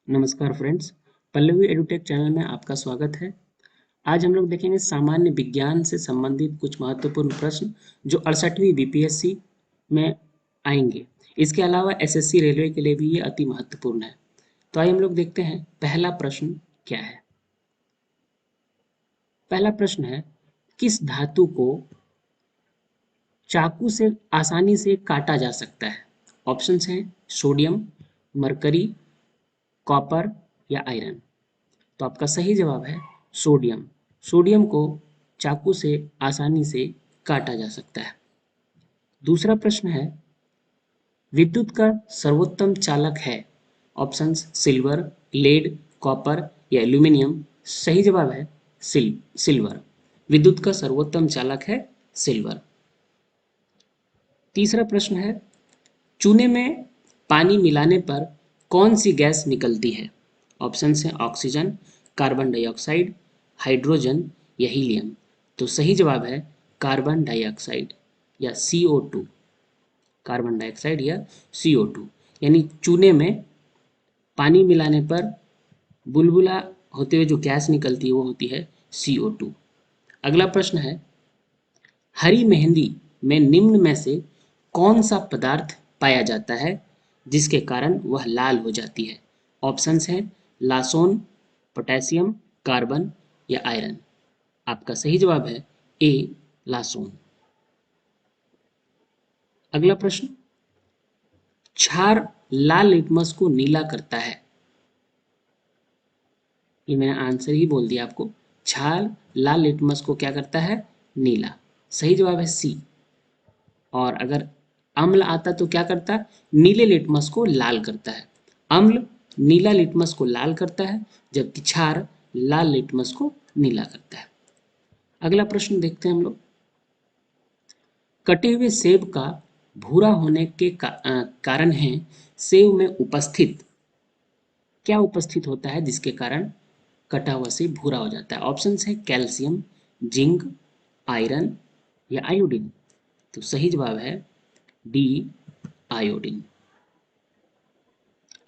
नमस्कार friends, Pallavi edutech channel में आपका स्वागत है। आज हम लोग देखेंगे सामान्य विज्ञान से संबंधित कुछ महत्वपूर्ण प्रश्न जो 68वीं बीपीएससी में आएंगे। इसके अलावा एसएससी रेलवे के लिए भी ये अति महत्वपूर्ण है। तो आइए हम लोग देखते हैं पहला प्रश्न क्या है। पहला प्रश्न है, किस धातु को चाकू से आसानी से काटा जा सकता है? ऑप्शंस हैं सोडियम, मरकरी, कॉपर या आयरन। तो आपका सही जवाब है सोडियम। सोडियम को चाकू से आसानी से काटा जा सकता है। दूसरा प्रश्न है, विद्युत का सर्वोत्तम चालक है? ऑप्शंस सिल्वर, लेड, कॉपर या एल्यूमिनियम। सही जवाब है सिल्वर। विद्युत का सर्वोत्तम चालक है सिल्वर। तीसरा प्रश्न है, चूने में पानी मिलाने पर कौन सी गैस निकलती है? ऑप्शंस हैं ऑक्सीजन, कार्बन डाइऑक्साइड, हाइड्रोजन या हीलियम। तो सही जवाब है कार्बन डाइऑक्साइड या CO2। कार्बन डाइऑक्साइड या CO2 यानी चूने में पानी मिलाने पर बुलबुला होते हुए जो गैस निकलती है वो होती है CO2। अगला प्रश्न है, हरी मेहंदी में निम्न में से कौन सा पदार्थ पाया जाता है जिसके कारण वह लाल हो जाती है? ऑप्शंस हैं लासोन, पोटेशियम, कार्बन या आयरन। आपका सही जवाब है ए लासोन। अगला प्रश्न, क्षार लाल लिटमस को नीला करता है। ये मैंने आंसर ही बोल दिया आपको। क्षार लाल लिटमस को क्या करता है? नीला। सही जवाब है सी। और अगर अम्ल आता तो क्या करता? नीले लिटमस को लाल करता है। अम्ल नीला लिटमस को लाल करता है, जबकि क्षार लाल लिटमस को नीला करता है। अगला प्रश्न देखते हैं हम लोग। कटे हुए सेब का भूरा होने के कारण है सेब में उपस्थित, क्या उपस्थित होता है जिसके कारण कटा हुआ सेब भूरा हो जाता है? ऑप्शंस है कैल्शियम, जिंक, आयरन या आयोडीन। तो सही जवाब है डी आयोडीन।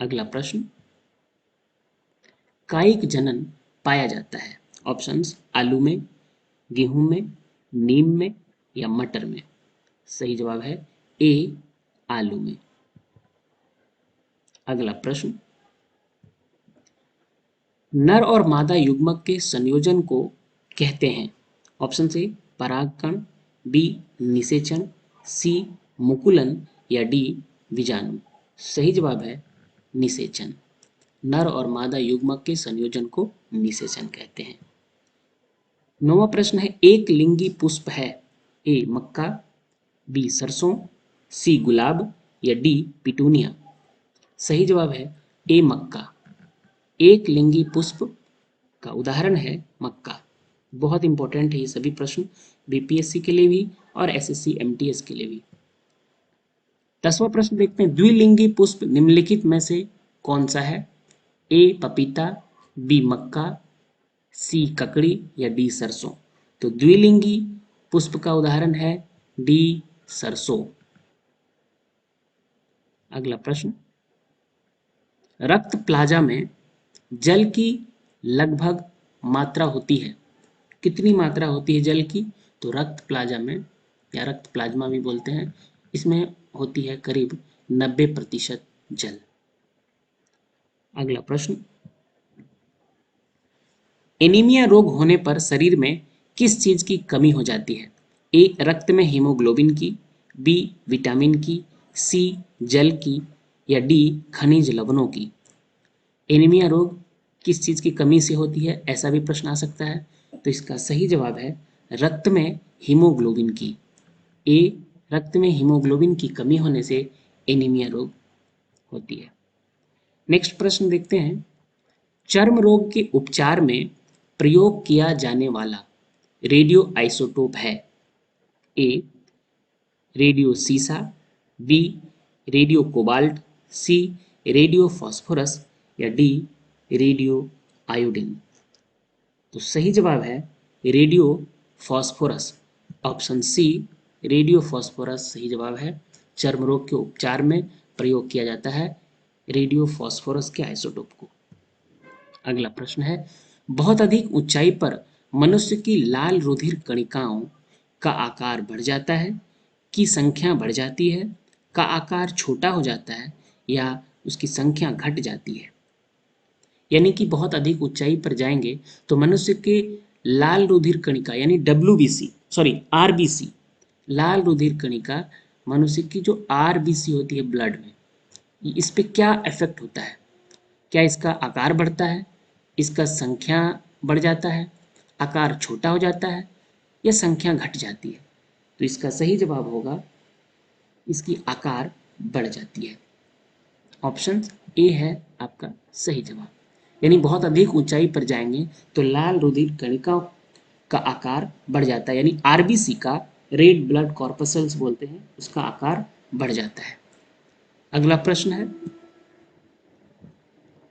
अगला प्रश्न, कायिक जनन पाया जाता है? ऑप्शंस आलू में, गेहूं में, नीम में या मटर में। सही जवाब है ए आलू में। अगला प्रश्न, नर और मादा युग्मक के संयोजन को कहते हैं? ऑप्शन ए परागकण, बी निषेचन, सी मुकुलन या डी बीजाणु। सही जवाब है निषेचन। नर और मादा युग्मक के संयोजन को निषेचन कहते हैं। नौवां प्रश्न है, एक लिंगी पुष्प है? ए मक्का, बी सरसों, सी गुलाब या डी पिटूनिया। सही जवाब है ए मक्का। एक लिंगी पुष्प का उदाहरण है मक्का। बहुत इंपॉर्टेंट है ये सभी प्रश्न, बीपीएससी के लिए भी और एसएससी एमटीएस के लिए भी। 10वां प्रश्न देखते हैं, द्विलिंगी पुष्प निम्नलिखित में से कौन सा है? ए पपीता, बी मक्का, सी ककड़ी या डी सरसों। तो द्विलिंगी पुष्प का उदाहरण है डी सरसों। अगला प्रश्न, रक्त प्लाज्मा में जल की लगभग मात्रा होती है? कितनी मात्रा होती है जल की? तो रक्त प्लाज्मा में या रक्त प्लाज्मा भी बोलते हैं, इसमें होती है करीब 90% जल। अगला प्रश्न, एनीमिया रोग होने पर शरीर में किस चीज की कमी हो जाती है? ए रक्त में हीमोग्लोबिन की, बी विटामिन की, सी जल की या डी खनिज लवणों की। एनीमिया रोग किस चीज की कमी से होती है, ऐसा भी प्रश्न आ सकता है। तो इसका सही जवाब है रक्त में हीमोग्लोबिन की। ए रक्त में हीमोग्लोबिन की कमी होने से एनीमिया रोग होती है। नेक्स्ट प्रश्न देखते हैं, चर्म रोग के उपचार में प्रयोग किया जाने वाला रेडियो आइसोटोप है? ए रेडियो सीसा, B radio cobalt, C radio phosphorus या डी रेडियो आयोडीन। तो सही जवाब है radio phosphorus. Option C radio phosphorus सही जवाब है। चर्म रोग के उपचार में प्रयोग किया जाता है रेडियो फास्फोरस के आइसोटोप को। अगला प्रश्न है, बहुत अधिक ऊंचाई पर मनुष्य की लाल रुधिर कणिकाओं का आकार बढ़ जाता है, की संख्या बढ़ जाती है, का आकार छोटा हो जाता है या उसकी संख्या घट जाती है। यानी कि बहुत अधिक ऊंचाई पर जाएंगे तो मनुष्य के लाल रुधिर कणिका यानी डब्ल्यूबीसी सॉरी आरबीसी, लाल रुधिर कणिका, मनुष्य की जो आरबीसी होती है ब्लड में, इस पे क्या इफेक्ट होता है? क्या इसका आकार बढ़ता है, इसका संख्या बढ़ जाता है, आकार छोटा हो जाता है या संख्या घट जाती है? तो इसका सही जवाब होगा इसकी आकार बढ़ जाती है। ऑप्शन ए है आपका सही जवाब। यानी बहुत अधिक ऊंचाई पर जाएंगे तो लाल रुधिर कणिका का आकार बढ़ जाता है, यानी आरबीसी का, रेड ब्लड कॉर्पसल्स बोलते हैं, उसका आकार बढ़ जाता है। अगला प्रश्न है,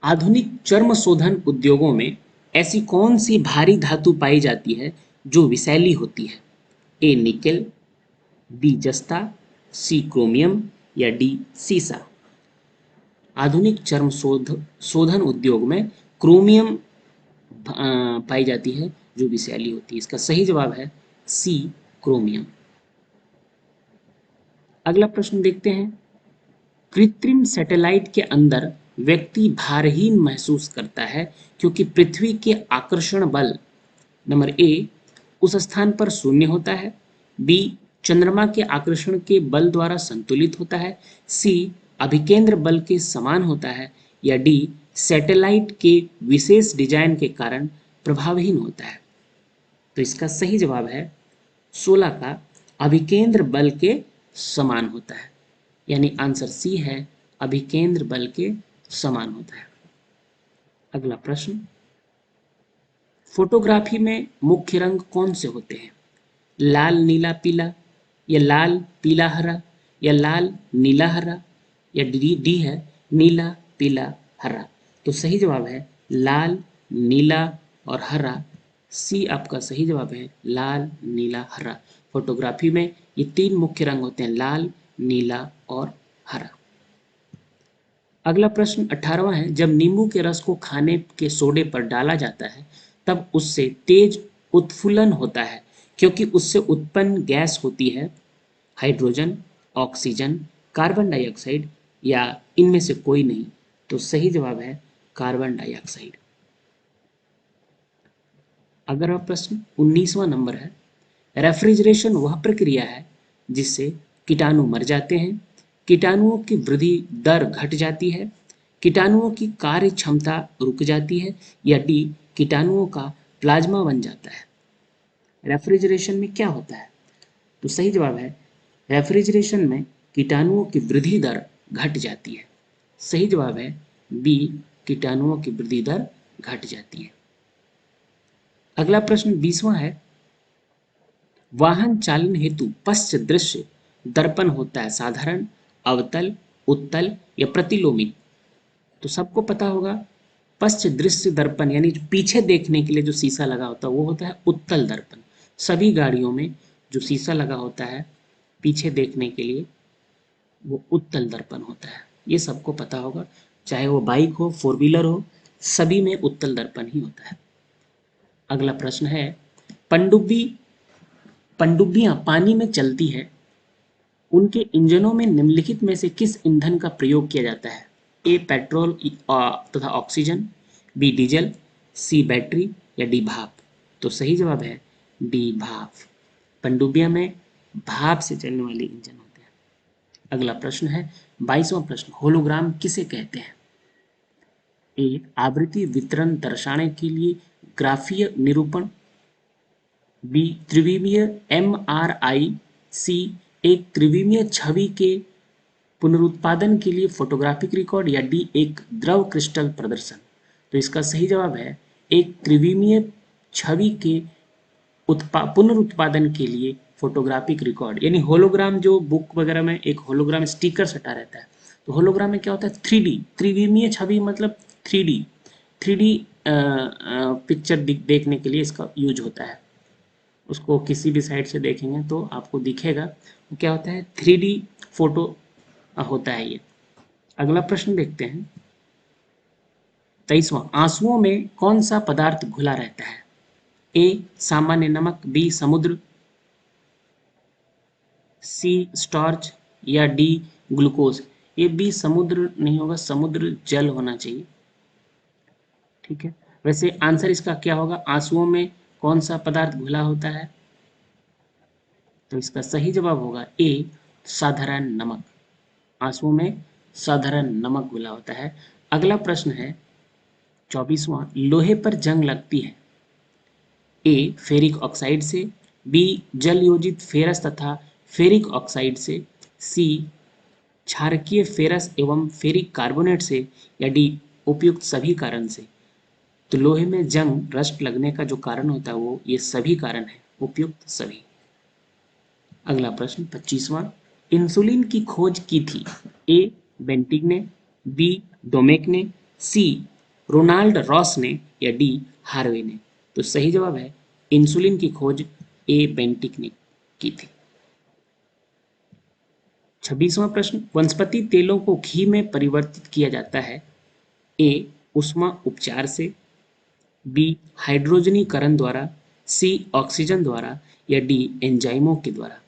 आधुनिक चर्म शोधन उद्योगों में ऐसी कौन सी भारी धातु पाई जाती है जो विषैली होती है? ए निकेल, बी जस्ता, सी क्रोमियम या डी सीसा। आधुनिक चर्म शोधन उद्योग में क्रोमियम पाई जाती है जो विषैली होती है। इसका सही जवाब है सी क्रोमियम। अगला प्रश्न देखते हैं, कृत्रिम सैटेलाइट के अंदर व्यक्ति भारहीन महसूस करता है क्योंकि पृथ्वी के आकर्षण बल, नंबर ए, उस स्थान पर शून्य होता है, बी, चंद्रमा के आकर्षण के बल द्वारा संतुलित होता है, सी, अभिकेंद्र बल के समान होता है या डी, सैटेलाइट के विशेष डिजाइन के कारण प्रभावहीन होता है। तो इसका सही जवाब है 16 का, अभिकेंद्र बल के समान होता है। यानी आंसर सी है, अभिकेंद्र बल के समान होता है। अगला प्रश्न, फोटोग्राफी में मुख्य रंग कौन से होते हैं? लाल नीला पीला या लाल पीला हरा या लाल नीला हरा या डी डी है नीला पीला हरा। तो सही जवाब है लाल नीला और हरा, सी आपका सही जवाब है, लाल नीला हरा। फोटोग्राफी में ये तीन मुख्य रंग होते हैं, लाल नीला और हरा। अगला प्रश्न 18वां है, जब नींबू के रस को खाने के सोडे पर डाला जाता है तब उससे तेज उत्फुल्लन होता है क्योंकि उससे उत्पन्न गैस होती है हाइड्रोजन, ऑक्सीजन, कार्बन डाइऑक्साइड या इनमें से कोई नहीं। तो सही जवाब है कार्बन डाइऑक्साइड। अगर आप प्रश्न 19वां नंबर है, रेफ्रिजरेशन वह प्रक्रिया है जिससे कीटाणु मर जाते हैं, कीटाणुओं की वृद्धि दर घट जाती है, कीटाणुओं की कार्य क्षमता रुक जाती है या डी, कीटाणुओं का प्लाज्मा बन जाता है। रेफ्रिजरेशन में क्या होता है? तो सही जवाब है, रेफ्रिजरेशन में कीटाणुओं की वृद्धि दर घट जाती है। सही जवाब है बी, कीटाणुओं की वृद्धि दर घट जाती है। अगला प्रश्न 20वां है, वाहन चालन हेतु पश्च दृश्य दर्पण होता है साधारण, अवतल, उत्तल या प्रतिलोमी? तो सबको पता होगा पश्च दृश्य दर्पण यानी जो पीछे देखने के लिए जो शीशा लगा होता है वो होता है उत्तल दर्पण। सभी गाड़ियों में जो शीशा लगा होता है पीछे देखने के लिए वो उत्तल दर्पण होता है, ये सबको पता होगा, चाहे वो बाइक हो, फोर व्हीलर हो, सभी में उत्तल दर्पण ही होता है। अगला प्रश्न है, पनडुब्बी पनडुब्बियां पानी में चलती है, उनके इंजनों में निम्नलिखित में से किस ईंधन का प्रयोग किया जाता है? ए पेट्रोल तथा ऑक्सीजन, बी डीजल, सी बैटरी या डी भाप? तो सही जवाब है डी भाप। पनडुब्बियां में भाप से चलने वाले इंजन होते हैं। अगला प्रश्न है 22वां प्रश्न, होलोग्राम किसे कहते हैं? ए आवृत्ति वितरण दर्शाने के लिए ग्राफीय निरूपण, बी त्रिविमीय एमआरआई, सी एक त्रिविमीय छवि के पुनरुत्पादन के लिए फोटोग्राफिक रिकॉर्ड या डी एक द्रव क्रिस्टल प्रदर्शन? तो इसका सही जवाब है एक त्रिविमीय छवि के पुनरुत्पादन के लिए फोटोग्राफिक रिकॉर्ड। यानी होलोग्राम जो बुक वगैरह में एक होलोग्राम स्टिकर सटा रहता है, तो होलोग्राम में क्या होता है, थ्री डी, त्रिविमीय छवि मतलब थ्री डी पिक्चर देखने के लिए इसका यूज होता है। उसको किसी भी साइड से देखेंगे तो आपको दिखेगा वो क्या होता है, थ्री डी फोटो होता है ये। अगला प्रश्न देखते हैं, 23वां, आंसुओं में कौन सा पदार्थ घुला रहता है? ए सामान्य नमक, बी समुद्र, सी स्टार्च या डी ग्लूकोज। ये बी समुद्र नहीं होगा, समुद्र जल होना चाहिए। ठीक है, वैसे आंसर इसका क्या होगा? आंसुओं में कौन सा पदार्थ घुला होता है? तो इसका सही जवाब होगा ए साधारण नमक। आंसुओं में साधारण नमक घुला होता है। अगला प्रश्न है 24वां, लोहे पर जंग लगती है? ए फेरिक ऑक्साइड से, बी जल योजित फेरस तथा फेरिक ऑक्साइड से, सी क्षारकीय फेरस एवं फेरिक कार्बोनेट से, या डी उपयुक्त सभी कारण से। तो लोहे में जंग रस्ट लगने का जो कारण होता है वो ये सभी कारण है, उपयुक्त सभी। अगला प्रश्न 25वां, इंसुलिन की खोज की थी? ए बेंटिक ने, बी डोमेक ने, सी रोनाल्ड रॉस ने, या डी हार्वे ने। तो सही जवाब है इंसुलिन की खोज ए बेंटिक ने की थी। 26वां प्रश्न, वनस्पति तेलों को घी में परिवर्तित किया जाता है? ए उष्मा उपचार से, बी हाइड्रोजनीकरण द्वारा, सी ऑक्सीजन द्वारा, या डी एंजाइमों के द्वारा।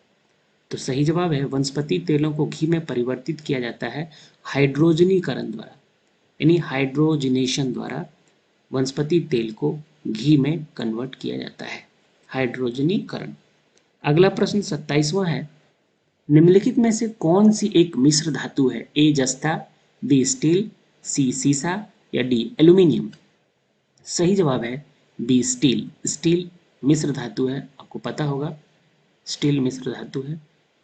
तो सही जवाब है वनस्पति तेलों को घी में परिवर्तित किया जाता है हाइड्रोजनीकरण द्वारा, यानी हाइड्रोजनेशन द्वारा वनस्पति तेल को घी में कन्वर्ट किया जाता है, हाइड्रोजनीकरण। अगला प्रश्न 27वां है, निम्नलिखित में से कौन सी एक मिश्र धातु है? ए जस्ता, बी स्टील, सी सीसा, या डी एल्यूमिनियम। सही जवाब है बी स्टील। स्टील मिश्र धातु है, आपको पता होगा स्टील मिश्र धातु है।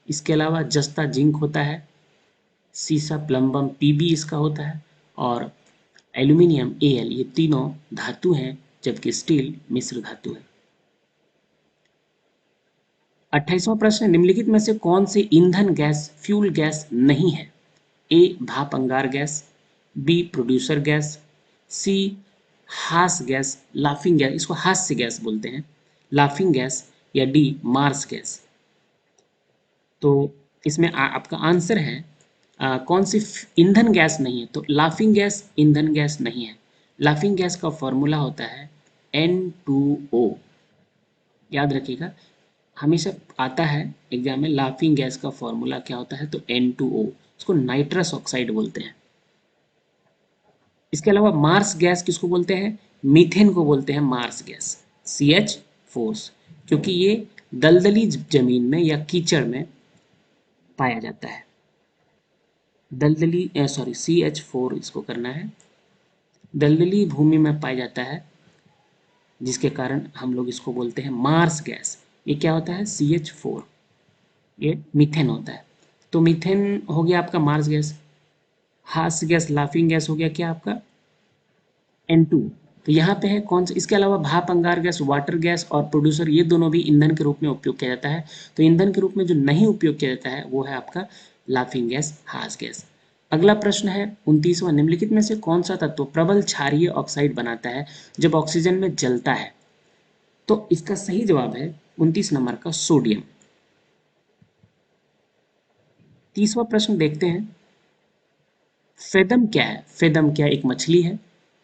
इसके अलावा जस्ता जिंक होता है, सीसा प्लम्बम पीबी इसका होता है, और एल्यूमिनियम एल, ये तीनों धातु हैं, जबकि स्टील मिश्र धातु है। 28वां प्रश्न, निम्नलिखित में से कौन से ईंधन गैस फ्यूल गैस नहीं है? ए भाप अंगार गैस, बी प्रोड्यूसर गैस, सी हास गैस, लाफिंग गैस, इसको हास्य गैस बोलते हैं, लाफिंग गैस, या डी मार्स गैस। तो इसमें आपका आंसर है कौन सी ईंधन गैस नहीं है? तो लाफिंग गैस ईंधन गैस नहीं है। लाफिंग गैस का फॉर्मूला होता है N2O। याद रखिएगा, हमेशा आता है एग्जाम में लाफिंग गैस का फॉर्मूला क्या होता है, तो N2O, इसको नाइट्रस ऑक्साइड बोलते हैं। इसके अलावा मार्स गैस किसको बोलते हैं? मीथेन को बोलते हैं मार्स गैस, CH4, क्योंकि ये दलदली जमीन में या कीचड़ में पाया जाता है। दलदली CH4 इसको करना है, दलदली भूमि में पाया जाता है, जिसके कारण हम लोग इसको बोलते हैं मार्स गैस। ये क्या होता है? CH4, ये मीथेन होता है। तो मीथेन हो गया आपका मार्स गैस, हास्य गैस लाफिंग गैस हो गया क्या आपका N2। तो यहाँ पे है कौन सा? इसके अलावा भाप अंगार गैस, वाटर गैस और प्रोड्यूसर, ये दोनों भी ईंधन के रूप में उपयोग किया जाता है। तो ईंधन के रूप में जो नहीं उपयोग किया जाता है वो है आपका लाफिंग गैस, हास गैस। अगला प्रश्न है 29वां, निम्नलिखित में से कौन सा तत्व प्रबल क्षारीय ऑक्साइड बनाता है जब ऑक्सीजन में जलता है? तो इसका सही जवाब है 29 नंबर का सोडियम। 30वां प्रश्न देखते हैं, फेदम क्या है? फेदम क्या एक मछली है,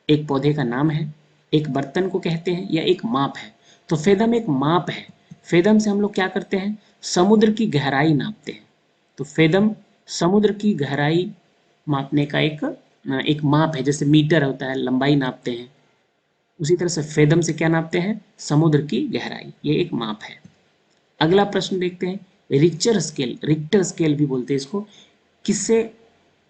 एक पौधे का नाम है, एक बर्तन को कहते हैं, या एक माप है? तो फेदम एक माप है। फेदम से हम लोग क्या करते हैं? समुद्र की गहराई नापते हैं। तो फेदम समुद्र की गहराई मापने का एक माप है, जैसे मीटर होता है, लंबाई नापते हैं, उसी तरह से फेदम से क्या नापते हैं? समुद्र की गहराई, ये एक माप है। अगला प्रश्न देखते हैं, रिक्टर स्केल, रिक्टर स्केल भी बोलते हैं इसको, किससे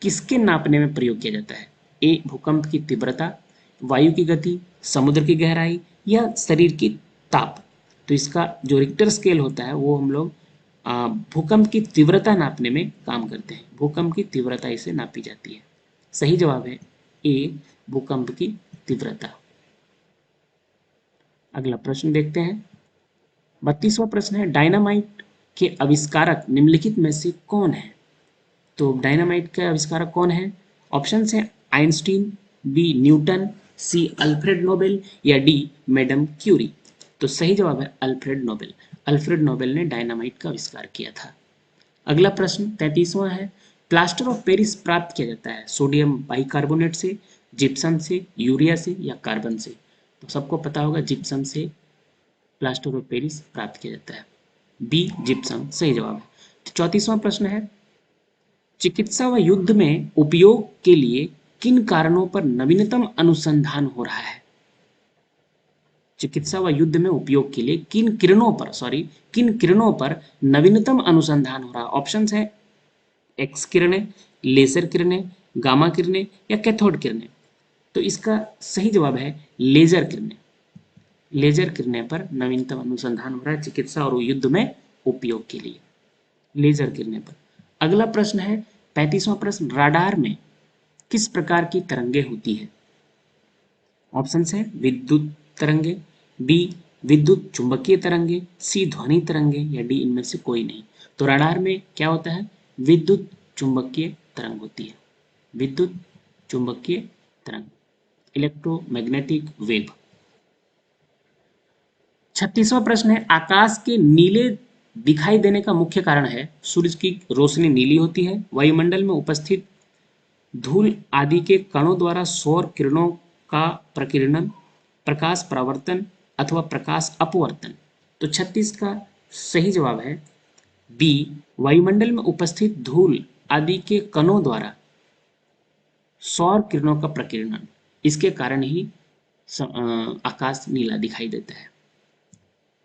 किसके नापने में प्रयोग किया जाता है? ए भूकंप की तीव्रता, वायु की गति, समुद्र की गहराई, या शरीर की ताप। तो इसका जो रिक्टर स्केल होता है वो हम लोग भूकंप की तीव्रता नापने में काम करते हैं। भूकंप की तीव्रता इसे नापी जाती है। सही जवाब है ए भूकंप की तीव्रता। अगला प्रश्न देखते हैं, 32वां प्रश्न है, डायनामाइट के आविष्कारक निम्नलिखित में से कौन है? तो डायनामाइट का आविष्कारक कौन है? ऑप्शन है आइंस्टीन, बी न्यूटन, सी अल्फ्रेड नोबेल, या डी मैडम क्यूरी। तो सही जवाब है अल्फ्रेड नोबेल। अल्फ्रेड नोबेल ने डायनामाइट का आविष्कार किया था। अगला प्रश्न 33वां है, प्लास्टर ऑफ पेरिस प्राप्त किया जाता है सोडियम बाइकार्बोनेट से, जिप्सम से, यूरिया से या कार्बन से? तो सबको पता होगा जिप्सम से प्लास्टर ऑफ पेरिस प्राप्त किया जाता है। बी जिप्सम सही जवाब है। तो 34वां प्रश्न है, चिकित्सा व युद्ध में उपयोग के लिए किन कारणों पर नवीनतम अनुसंधान हो रहा है? चिकित्सा व युद्ध में उपयोग के लिए किन किरणों पर नवीनतम अनुसंधान हो रहा है? ऑप्शंस है एक्स किरणें, लेजर किरणें, गामा किरणें या कैथोड किरणें? तो इसका सही जवाब है लेजर किरणें। लेजर किरणें पर नवीनतम अनुसंधान हो रहा है चिकित्सा और युद्ध में उपयोग के लिए, लेजर किरणें पर। अगला प्रश्न है 35वां प्रश्न, राडार में किस प्रकार की तरंगे होती है? ऑप्शन है विद्युत तरंगे, बी विद्युत चुंबकीय तरंगे, सी ध्वनि तरंगे या डी इनमें से कोई नहीं? तो राडार में क्या होता है? विद्युत चुंबकीय तरंग होती है, विद्युत चुंबकीय तरंग, इलेक्ट्रोमैग्नेटिक वेव। 36वां प्रश्न है, आकाश के नीले दिखाई देने का मुख्य कारण है? सूरज की रोशनी नीली होती है, वायुमंडल में उपस्थित धूल आदि के कणों द्वारा सौर किरणों का प्रकीर्णन, प्रकाश परावर्तन अथवा प्रकाश अपवर्तन? तो 36 का सही जवाब है बी वायुमंडल में उपस्थित धूल आदि के कणों द्वारा सौर किरणों का प्रकीर्णन, इसके कारण ही आकाश नीला दिखाई देता है।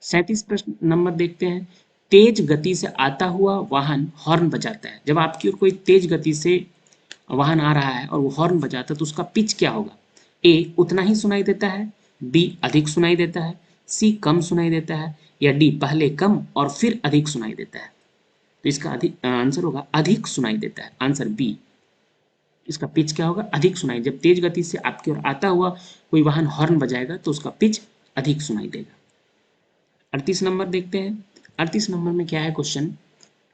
37 प्रश्न नंबर देखते हैं, तेज गति से आता हुआ वाहन हॉर्न बजाता है। जब आपकी ओर कोई तेज गति से वाहन आ रहा है और वो हॉर्न बजाता है तो उसका पिच क्या होगा? ए उतना ही सुनाई देता है, बी अधिक सुनाई देता है, सी कम सुनाई देता है या डी पहले कम और फिर अधिक सुनाई देता है? तो इसका अधिक आंसर होगा अधिक सुनाई देता है, आंसर बी। इसका पिच क्या होगा? अधिक सुनाई। जब तेज गति से आपकी ओर आता हुआ कोई वाहन हॉर्न बजाएगा तो उसका पिच अधिक सुनाई देगा। 38 नंबर देखते हैं। 38 नंबर में क्या है क्वेश्चन?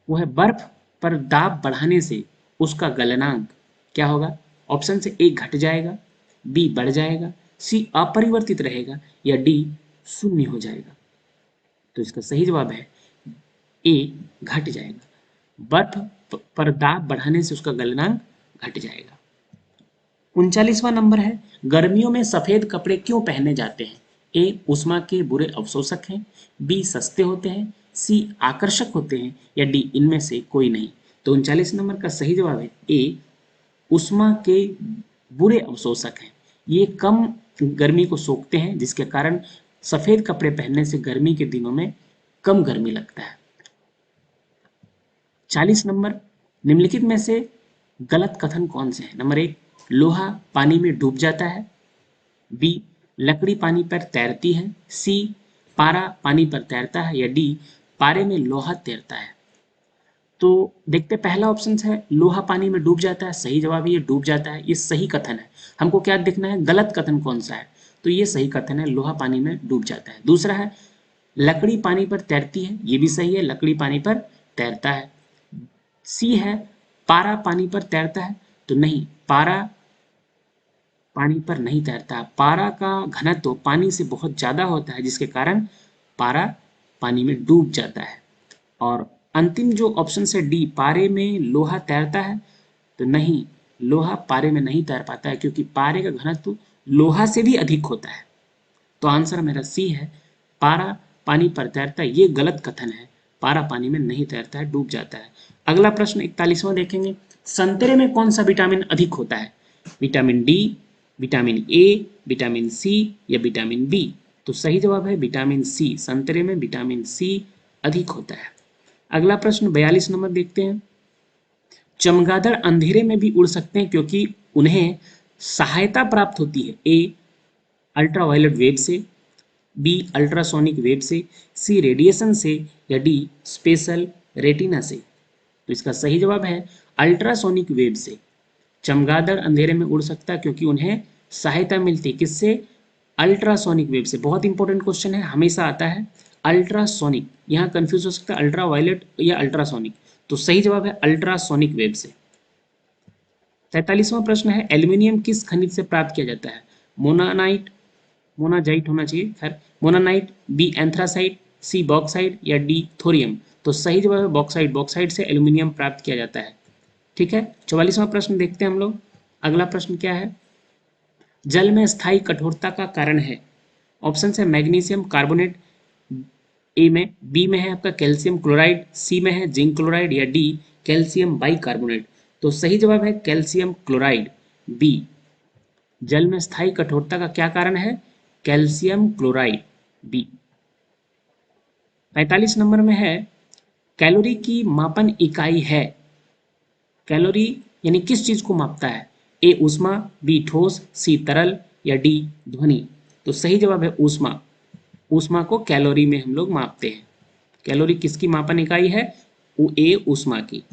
वो है बर्फ पर दाब बढ़ाने से उसका गलनांक क्या होगा? ऑप्शन से ए घट जाएगा, बी बढ़ जाएगा, सी अपरिवर्तित रहेगा या डी शून्य हो जाएगा? तो इसका सही जवाब है ए घट जाएगा। बर्फ पर दाब बढ़ाने से उसका गलनांक घट जाएगा। 39वां नंबर है, गर्मियों में सफेद कपड़े क्यों पहने जाते हैं? ए ऊष्मा के बुरे अवशोषक हैं, बी सस्ते होते हैं, सी आकर्षक होते हैं या डी इनमें से कोई नहीं? तो 39 नंबर का सही जवाब है ए ऊष्मा के बुरे अवशोषक हैं। ये कम गर्मी को सोखते हैं जिसके कारण सफेद कपड़े पहनने से गर्मी के दिनों में कम गर्मी लगता है। 40 नंबर, निम्नलिखित में से गलत कथन कौन से हैं? नंबर 1, लोहा पानी में डूब जाता है, बी लकड़ी पानी पर तैरती है, सी पारा पानी पर तैरता है या डी पारे में लोहा तैरता है? तो देखते पहला ऑप्शन है लोहा पानी में डूब जाता है, सही जवाब है ये डूब जाता है, ये सही कथन है। हमको क्या देखना है? गलत कथन कौन सा है? तो ये सही कथन है, लोहा पानी में डूब जाता है। दूसरा है लकड़ी पानी पर तैरती है, ये भी सही है, लकड़ी पानी पर तैरता है। सी है पारा पानी पर तैरता है, तो नहीं, पारा पानी पर नहीं तैरता। पारा का घनत्व पानी से बहुत ज्यादा होता है जिसके कारण पारा पानी में डूब जाता है। और अंतिम जो ऑप्शन है डी पारे में लोहा तैरता है, तो नहीं, लोहा पारे में नहीं तैर पाता है क्योंकि पारे का घनत्व लोहा से भी अधिक होता है। तो आंसर मेरा सी है, पारा पानी पर तैरता है, ये गलत कथन है। पारा पानी में नहीं तैरता है, डूब जाता है। अगला प्रश्न 41वां देखेंगे, संतरे में कौन सा विटामिन अधिक होता है? Vitamin D, vitamin A, vitamin C या विटामिन बी? तो सही जवाब है विटामिन सी, संतरे में विटामिन सी अधिक होता है। अगला प्रश्न 42 नंबर देखते हैं, चमगादड़ अंधेरे में भी उड़ सकते हैं क्योंकि उन्हें सहायता प्राप्त होती है? ए अल्ट्रावायलेट वेव से, बी अल्ट्रासोनिक वेव से, सी रेडिएशन से या डी स्पेशल रेटिना से? तो इसका सही जवाब है अल्ट्रासोनिक वेव से। चमगादड़ अंधेरे में उड़ सकता है क्योंकि उन्हें सहायता मिलती है किससे? अल्ट्रासोनिक वेव से। बहुत इंपॉर्टेंट क्वेश्चन है, हमेशा आता है अल्ट्रासोनिक, यहाँ कंफ्यूज हो सकता है अल्ट्रावायलेट या अल्ट्रासोनिक। तो सही जवाब है अल्ट्रासोनिक वेव से। 43वां प्रश्न है, एल्यूमिनियम किस खनिज से प्राप्त किया जाता है? मोनानाइट, मोनाजाइट होना चाहिए, खैर मोनानाइट, बी एंथ्रासाइट, सी बॉक्साइट या डी थोरियम? तो सही जवाब है बॉक्साइट, बॉक्साइट से एल्यूमिनियम प्राप्त किया जाता है। ठीक है, 44वां प्रश्न देखते हैं हम लोग। अगला प्रश्न क्या है? जल में स्थायी कठोरता का कारण है? ऑप्शन है मैग्नीशियम कार्बोनेट, ए में, बी में है आपका कैल्शियम क्लोराइड, सी में है जिंक क्लोराइड, या डी कैल्शियम बाइकार्बोनेट। तो सही जवाब है कैल्शियम क्लोराइड, बी। जल में स्थायी कठोरता का क्या कारण है? Calcium chloride, B. 45 नंबर में है, कैलोरी की मापन इकाई है। कैलोरी यानी किस चीज को मापता है? ए ऊष्मा, बी ठोस, सी तरल, या डी ध्वनि। तो सही जवाब है ऊष्मा। ऊष्मा को कैलोरी में हम लोग मापते हैं। कैलोरी किसकी मापन इकाई है? ए ऊष्मा की।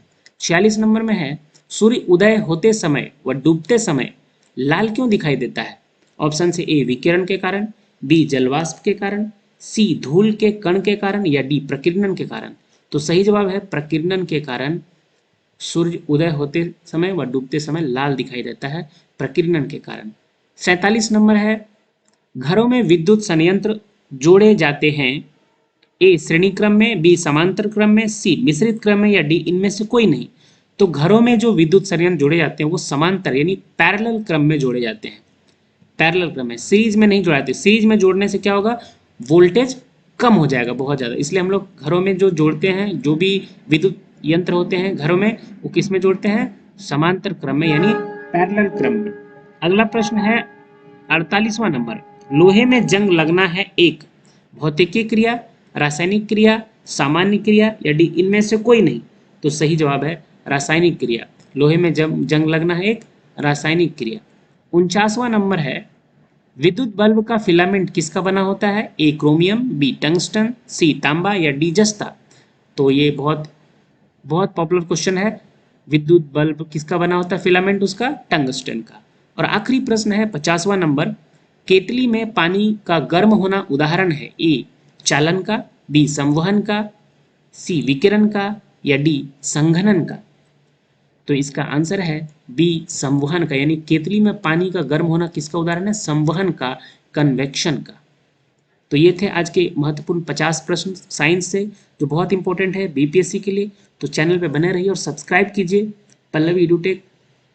46 नंबर में है, सूर्य उदय होते समय व डूबते समय लाल क्यों दिखाई देता है? ऑप्शन से ए विकिरण के कारण, बी जलवाष्प के कारण, सी धूल के कण के कारण, या डी प्रकीर्णन के कारण। तो सही जवाब है प्रकीर्णन के कारण सूर्य उदय होते समय व डूबते समय लाल दिखाई देता है, प्रकीर्णन के कारण। 47 नंबर है, घरों में विद्युत संयंत्र जोड़े जाते हैं, ए श्रेणी क्रम में, बी समांतर क्रम में, सी मिश्रित क्रम में, या डी इनमें से कोई नहीं। तो घरों में जो विद्युत संयंत्र जोड़े जाते हैं वो समांतर यानी पैरेलल क्रम में जोड़े जाते हैं। पैरेलल क्रम में, सीरीज में नहीं जोड़ाते। सीरीज में जोड़ने से क्या होगा? वोल्टेज कम हो जाएगा बहुत ज़्यादा। इसलिए हम लोग घरों में जो जोड़ते हैं, जो भी विद्युत यंत्र होते हैं घरों में, वो किस में जोड़ते हैं? समांतर क्रम में यानी पैरेलल क्रम में। अगला प्रश्न है 48वां नंबर, लोहे में जंग लगना है एक भौतिकी क्रिया, रासायनिक क्रिया, सामान्य क्रिया, या डी इनमें से कोई नहीं। तो सही जवाब है रासायनिक क्रिया। लोहे में जंग लगना है एक रासायनिक क्रिया। 49वां नंबर है, विद्युत बल्ब का फिलामेंट किसका बना होता है? ए क्रोमियम, बी टंगस्टन, सी तांबा, या डी जस्ता। तो ये बहुत बहुत पॉपुलर क्वेश्चन है। विद्युत बल्ब किसका बना होता है फिलामेंट? उसका टंगस्टन का। और आखिरी प्रश्न है 50वां नंबर, केतली में पानी का गर्म होना उदाहरण है? ए चालन का, बी संवहन का, सी विकिरण का, या डी संघनन का। तो इसका आंसर है बी संवहन का, यानी केतली में पानी का गर्म होना किसका उदाहरण है? संवहन का, कन्वेक्शन का। तो ये थे आज के महत्वपूर्ण 50 प्रश्न साइंस से, जो बहुत इंपॉर्टेंट है बीपीएससी के लिए। तो चैनल पे बने रहिए और सब्सक्राइब कीजिए पल्लवी एडुटेक।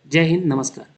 जय हिंद, नमस्कार।